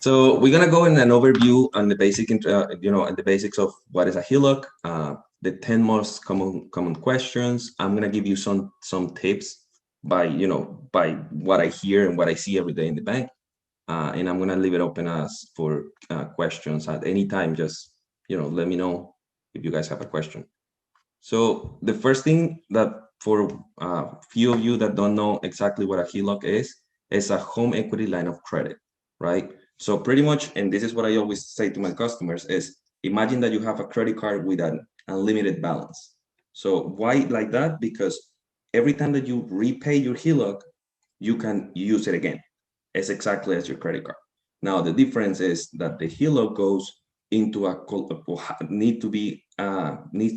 So we're gonna go in an overview on the basic, and the basics of what is a HELOC, the 10 most common questions. I'm gonna give you some tips by what I hear and what I see every day in the bank, and I'm gonna leave it open as for questions at any time. Just let me know if you guys have a question. So the first thing that for few of you that don't know exactly what a HELOC is a home equity line of credit, right? So pretty much, and this is what I always say to my customers is, imagine that you have a credit card with an unlimited balance. So why like that? Because every time that you repay your HELOC, you can use it again. It's exactly as your credit card. Now, the difference is that the HELOC goes into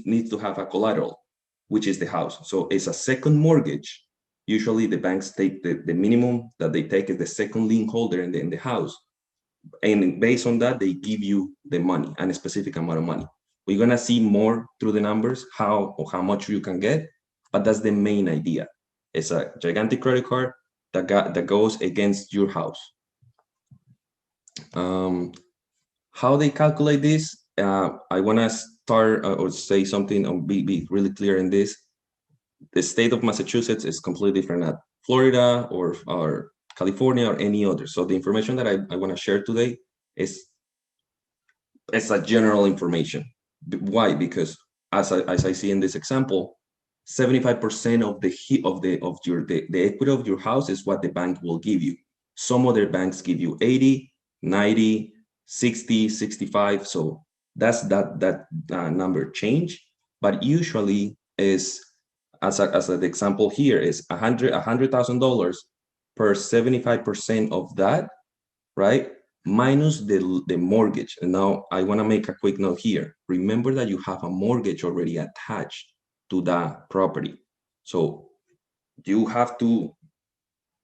needs to have a collateral, which is the house. So it's a second mortgage. Usually the banks take the minimum that they take is the second lien holder in the house. And based on that, they give you the money and a specific amount of money. We're gonna see more through the numbers, how much you can get, but that's the main idea. It's a gigantic credit card that goes against your house. How they calculate this, I want to start or say something or be really clear in this. The state of Massachusetts is completely different at Florida or California or any other. So the information that I want to share today is it's a general information. Why? Because as I see in this example, 75% of the equity of your house is what the bank will give you. Some other banks give you 80, 90, 60, 65. So that's that number change. But usually is as an example here is $100,000 per 75% of that, right? Minus the mortgage. And now I want to make a quick note here. Remember that you have a mortgage already attached to that property. So you have to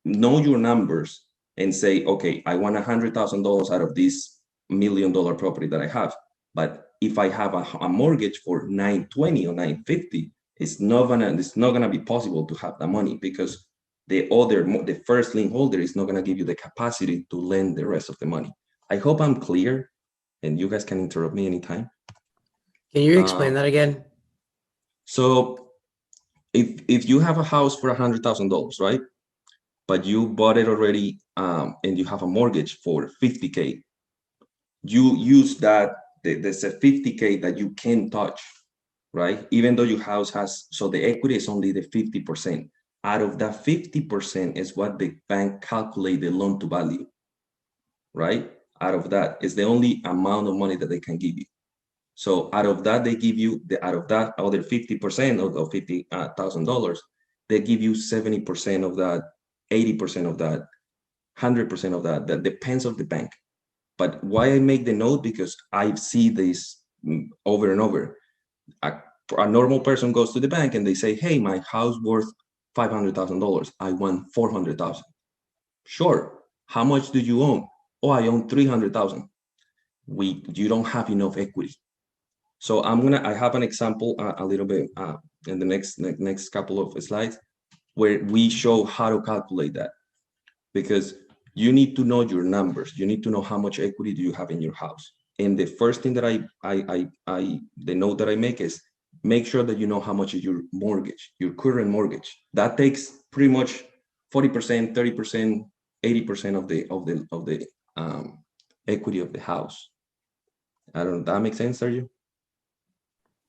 know your numbers and say, okay, I want $100,000 out of this $1 million property that I have. But if I have a mortgage for 920 or 950, it's not gonna be possible to have the money because the first lien holder is not gonna give you the capacity to lend the rest of the money. I hope I'm clear, and you guys can interrupt me anytime. Can you explain that again? So if you have a house for $100,000, right? But you bought it already, and you have a mortgage for 50K, you use that, there's a 50K that you can touch, right? Even though your house has, so the equity is only the 50%. Out of that 50% is what the bank calculate the loan to value, right? Out of that is the only amount of money that they can give you. So out of that, they give you out of that other 50% of $50,000, they give you 70% of that, 80% of that, 100% of that. That depends on the bank. But why I make the note, because I see this over and over. A normal person goes to the bank and they say, hey, my house worth $500,000. I want 400,000. Sure. How much do you own? Oh, I own 300,000. You don't have enough equity. So I have an example a little bit in the next couple of slides where we show how to calculate that, because you need to know your numbers. You need to know how much equity do you have in your house. And the first thing that the note that I make is make sure that you know how much is your mortgage, your current mortgage. That takes pretty much 40%, 30%, 80% of the equity of the house. I don't know. That makes sense, Sergio?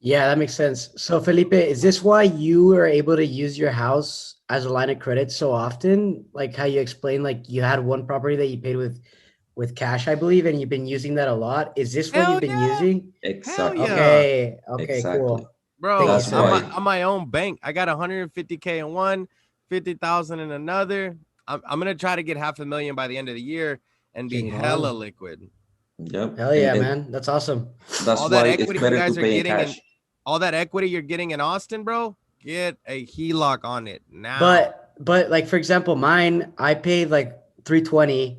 Yeah, that makes sense. So Felipe, is this why you were able to use your house as a line of credit so often? Like how you explained, like you had one property that you paid with cash, I believe, and you've been using that a lot. Is this what you've Hell been yeah. using? Hell Exactly. yeah. Okay, Exactly. cool. Thank you, Bro, That's sir. why. I'm my own bank. I got 150K in one, 50,000 in another. I'm gonna try to get 500,000 by the end of the year and be King hella on. liquid. Yep. Hell yeah, And man. That's awesome. that's All that why it's equity you better to guys are pay in getting in cash. all that equity you're getting in Austin, bro, get a HELOC on it now. But like for example, mine, I paid like 320,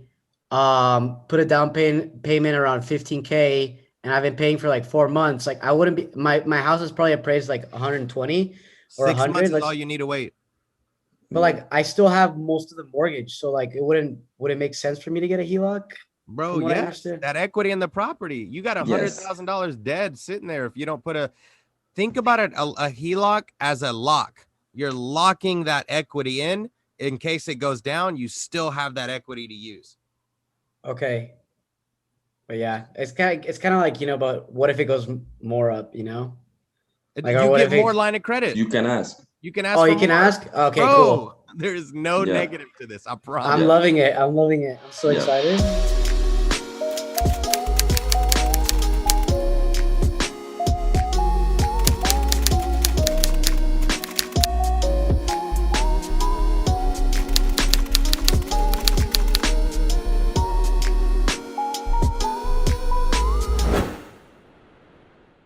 put a down payment around 15K, and I've been paying for like 4 months. Like I wouldn't be my house is probably appraised like 120 or 6 months 100. is all Let's you need to wait. but Yeah. like I still have most of the mortgage, so like it wouldn't would it make sense for me to get a HELOC? Bro, from what I yes, understood. that equity in the property. You got $100,000 dead sitting there if you don't put think about it, a HELOC as a lock. You're locking that equity in case it goes down, you still have that equity to use. Okay. But yeah, it's kind of like, but what if it goes more up, Like, or You what get if more it, line of credit. You can ask. You can ask oh, for you can more. ask? Okay, Bro, cool. there's no Yeah. negative to this. I promise. I'm Yeah. loving it. I'm loving it. I'm so Yeah. excited.